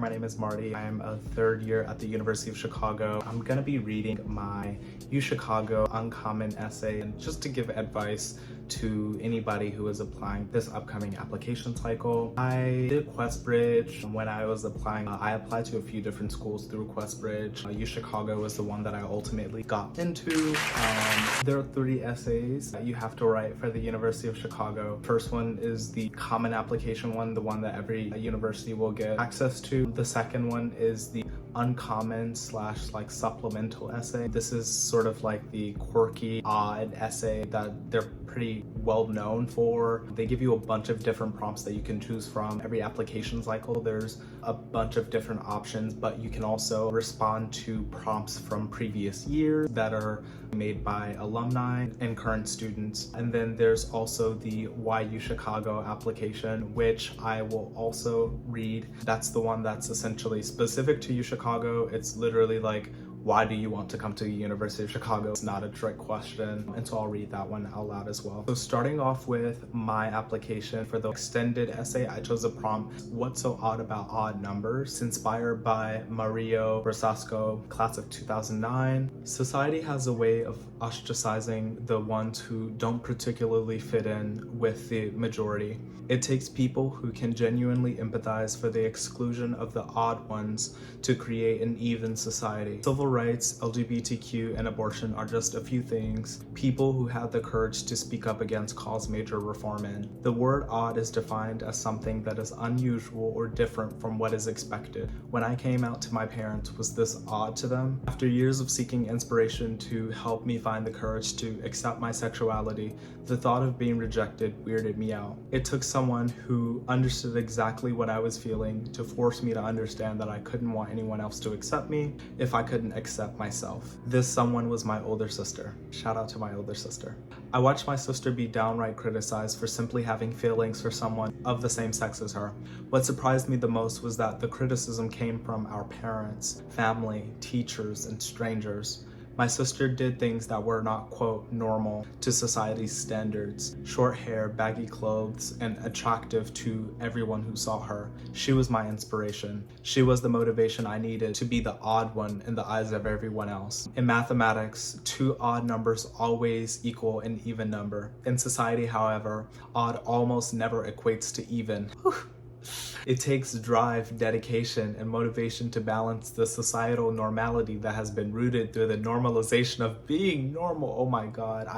my name is Marty. I am a third year at the University of Chicago. I'm gonna be reading my UCHICAGO uncommon essay, and just to give advice to anybody who is applying this upcoming application cycle. I did QuestBridge. When I was applying, I applied to a few different schools through QuestBridge. UCHICAGO was the one that I ultimately got into. There are 3 essays that you have to write for the University of Chicago. First one is the common application one, the one that every university will get access to. The second one is the uncommon / like supplemental essay. This is sort of like the quirky, odd essay that they're pretty well known for. They give you a bunch of different prompts that you can choose from. Every application cycle, there's a bunch of different options, but you can also respond to prompts from previous years that are made by alumni and current students. And then there's also the Why UCHICAGO application, which I will also read. That's the one that's essentially specific to UCHICAGO. It's literally like, why do you want to come to the University of Chicago? It's not a trick question. And so I'll read that one out loud as well. So starting off with my application for the extended essay, I chose a prompt, "What's so odd about odd numbers?" Inspired by Mario Rosasco, class of 2009. Society has a way of ostracizing the ones who don't particularly fit in with the majority. It takes people who can genuinely empathize for the exclusion of the odd ones to create an even society. Civil rights, LGBTQ, and abortion are just a few things people who have the courage to speak up against cause major reform in. The word odd is defined as something that is unusual or different from what is expected. When I came out to my parents, was this odd to them? After years of seeking inspiration to help me find the courage to accept my sexuality, the thought of being rejected weirded me out. It took someone who understood exactly what I was feeling to force me to understand that I couldn't want anyone else to accept me if I couldn't accept myself. This someone was my older sister. Shout out to my older sister. I watched my sister be downright criticized for simply having feelings for someone of the same sex as her. What surprised me the most was that the criticism came from our parents, family, teachers, and strangers. My sister did things that were not, quote, normal to society's standards. Short hair, baggy clothes, and attractive to everyone who saw her. She was my inspiration. She was the motivation I needed to be the odd one in the eyes of everyone else. In mathematics, 2 odd numbers always equal an even number. In society, however, odd almost never equates to even. It takes drive, dedication, and motivation to balance the societal normality that has been rooted through the normalization of being normal. Oh my God,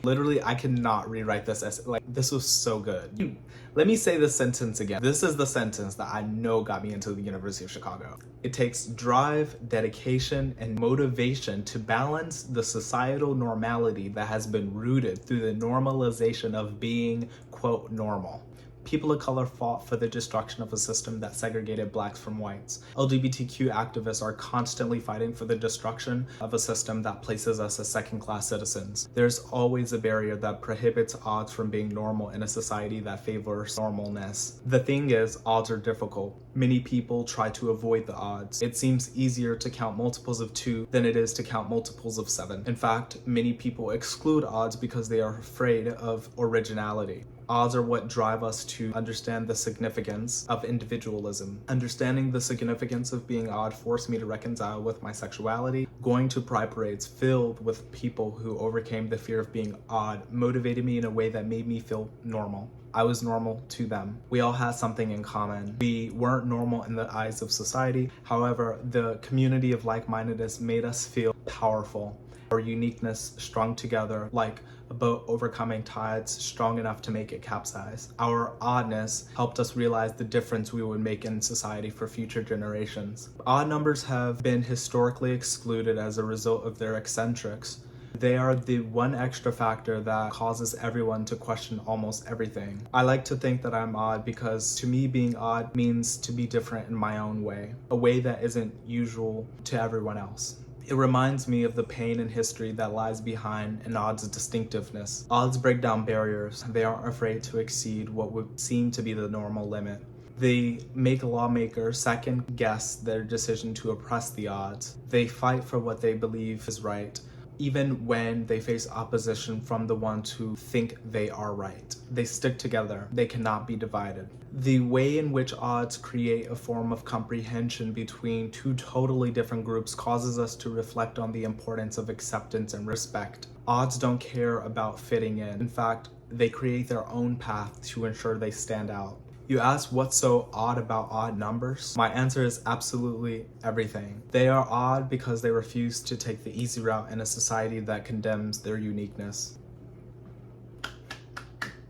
literally, I cannot rewrite this essay. Like, this was so good. Let me say this sentence again. This is the sentence that I know got me into the University of Chicago. It takes drive, dedication, and motivation to balance the societal normality that has been rooted through the normalization of being, quote, normal. People of color fought for the destruction of a system that segregated blacks from whites. LGBTQ activists are constantly fighting for the destruction of a system that places us as second-class citizens. There's always a barrier that prohibits odds from being normal in a society that favors normalness. The thing is, odds are difficult. Many people try to avoid the odds. It seems easier to count multiples of 2 than it is to count multiples of 7. In fact, many people exclude odds because they are afraid of originality. Odds are what drive us to understand the significance of individualism. Understanding the significance of being odd forced me to reconcile with my sexuality. Going to pride parades filled with people who overcame the fear of being odd motivated me in a way that made me feel normal. I was normal to them. We all had something in common. We weren't normal in the eyes of society. However, the community of like-mindedness made us feel powerful. Our uniqueness strung together like a boat overcoming tides strong enough to make it capsize. Our oddness helped us realize the difference we would make in society for future generations. Odd numbers have been historically excluded as a result of their eccentrics. They are the one extra factor that causes everyone to question almost everything. I like to think that I'm odd because to me being odd means to be different in my own way, a way that isn't usual to everyone else. It reminds me of the pain and history that lies behind an odd's distinctiveness. Odds break down barriers. They aren't afraid to exceed what would seem to be the normal limit. They make lawmakers second guess their decision to oppress the odds. They fight for what they believe is right, even when they face opposition from the ones who think they are right. They stick together. They cannot be divided. The way in which odds create a form of comprehension between two totally different groups causes us to reflect on the importance of acceptance and respect. Odds don't care about fitting in. In fact, they create their own path to ensure they stand out. You ask what's so odd about odd numbers? My answer is absolutely everything. They are odd because they refuse to take the easy route in a society that condemns their uniqueness.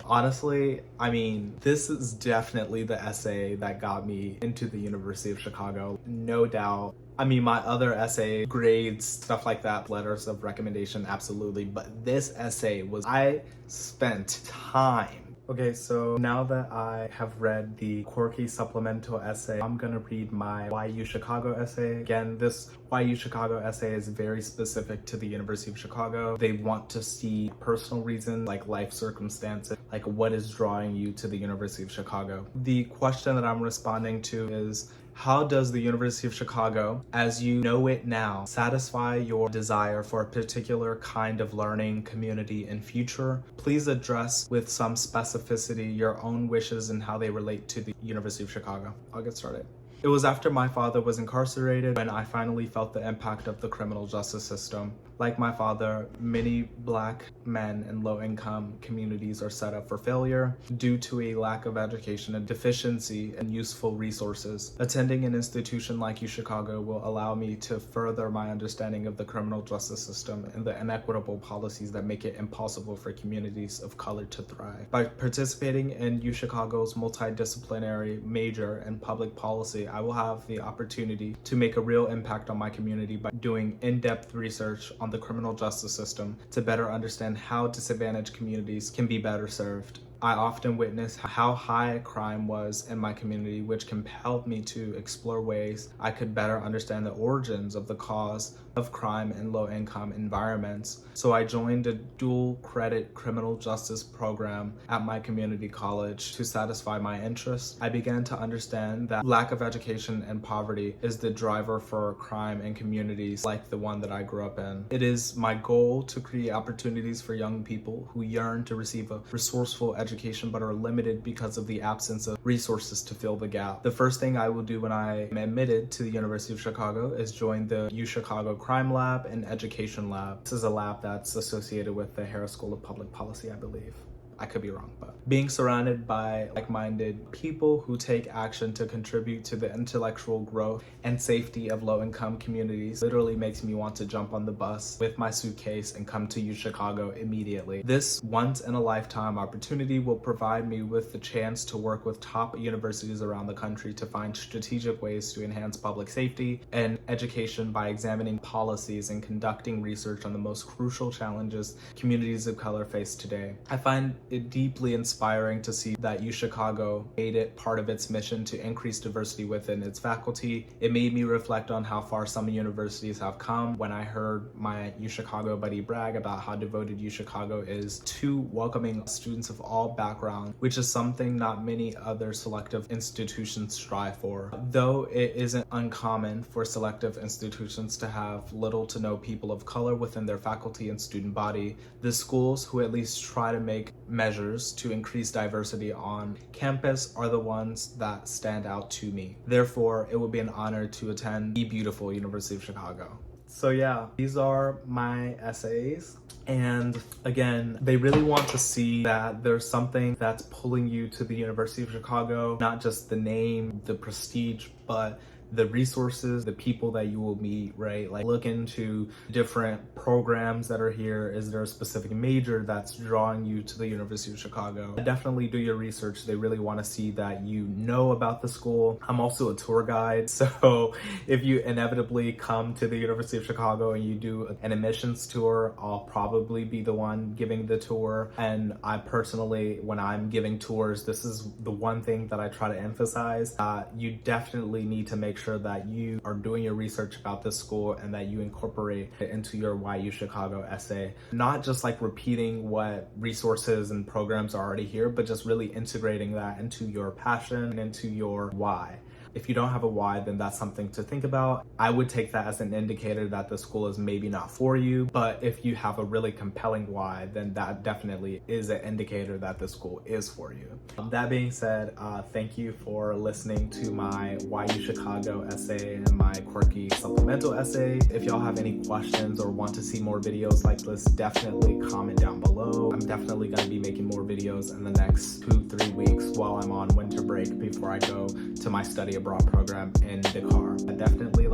Honestly, I mean, this is definitely the essay that got me into the University of Chicago, no doubt. I mean, my other essay, grades, stuff like that, letters of recommendation, absolutely. But this essay I spent time. Okay, so now that I have read the quirky supplemental essay, I'm gonna read my Why UCHICAGO essay. Again, this Why UCHICAGO essay is very specific to the University of Chicago. They want to see personal reasons, like life circumstances, like what is drawing you to the University of Chicago. The question that I'm responding to is, how does the University of Chicago, as you know it now, satisfy your desire for a particular kind of learning, community, and future? Please address with some specificity your own wishes and how they relate to the University of Chicago. I'll get started. It was after my father was incarcerated when I finally felt the impact of the criminal justice system. Like my father, many Black men in low-income communities are set up for failure due to a lack of education and deficiency in useful resources. Attending an institution like UCHICAGO will allow me to further my understanding of the criminal justice system and the inequitable policies that make it impossible for communities of color to thrive. By participating in UCHICAGO's multidisciplinary major in public policy, I will have the opportunity to make a real impact on my community by doing in-depth research on the criminal justice system to better understand how disadvantaged communities can be better served. I often witness how high crime was in my community, which compelled me to explore ways I could better understand the origins of the cause of crime in low-income environments. So I joined a dual credit criminal justice program at my community college to satisfy my interests. I began to understand that lack of education and poverty is the driver for crime in communities like the one that I grew up in. It is my goal to create opportunities for young people who yearn to receive a resourceful education but are limited because of the absence of resources to fill the gap. The first thing I will do when I am admitted to the University of Chicago is join the UCHICAGO Crime Lab and Education Lab. This is a lab that's associated with the Harris School of Public Policy, I believe. I could be wrong, but being surrounded by like-minded people who take action to contribute to the intellectual growth and safety of low-income communities literally makes me want to jump on the bus with my suitcase and come to UCHICAGO immediately. This once-in-a-lifetime opportunity will provide me with the chance to work with top universities around the country to find strategic ways to enhance public safety and education by examining policies and conducting research on the most crucial challenges communities of color face today. I find it deeply inspiring to see that UCHICAGO made it part of its mission to increase diversity within its faculty. It made me reflect on how far some universities have come when I heard my UCHICAGO buddy brag about how devoted UCHICAGO is to welcoming students of all backgrounds, which is something not many other selective institutions strive for. Though it isn't uncommon for selective institutions to have little to no people of color within their faculty and student body, the schools who at least try to make measures to increase diversity on campus are the ones that stand out to me. Therefore, it would be an honor to attend the beautiful University of Chicago. So yeah, these are my essays. And again, they really want to see that there's something that's pulling you to the University of Chicago, not just the name, the prestige, but the resources, the people that you will meet, right? Like look into different programs that are here. Is there a specific major that's drawing you to the University of Chicago? Definitely do your research. They really want to see that you know about the school. I'm also a tour guide. So if you inevitably come to the University of Chicago and you do an admissions tour, I'll probably be the one giving the tour. And I personally, when I'm giving tours, this is the one thing that I try to emphasize. You definitely need to make sure that you are doing your research about this school and that you incorporate it into your Why UCHICAGO essay. Not just like repeating what resources and programs are already here, but just really integrating that into your passion and into your why. If you don't have a why, then that's something to think about. I would take that as an indicator that the school is maybe not for you, but if you have a really compelling why, then that definitely is an indicator that the school is for you. That being said, thank you for listening to my Why UCHICAGO essay and my quirky supplemental essay. If y'all have any questions or want to see more videos like this, definitely comment down below. I'm definitely going to be making more videos in the next 2-3 weeks while I'm on winter break before I go to my study abroad program in Dakar. Definitely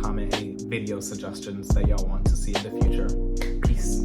comment any video suggestions that y'all want to see in the future. Peace.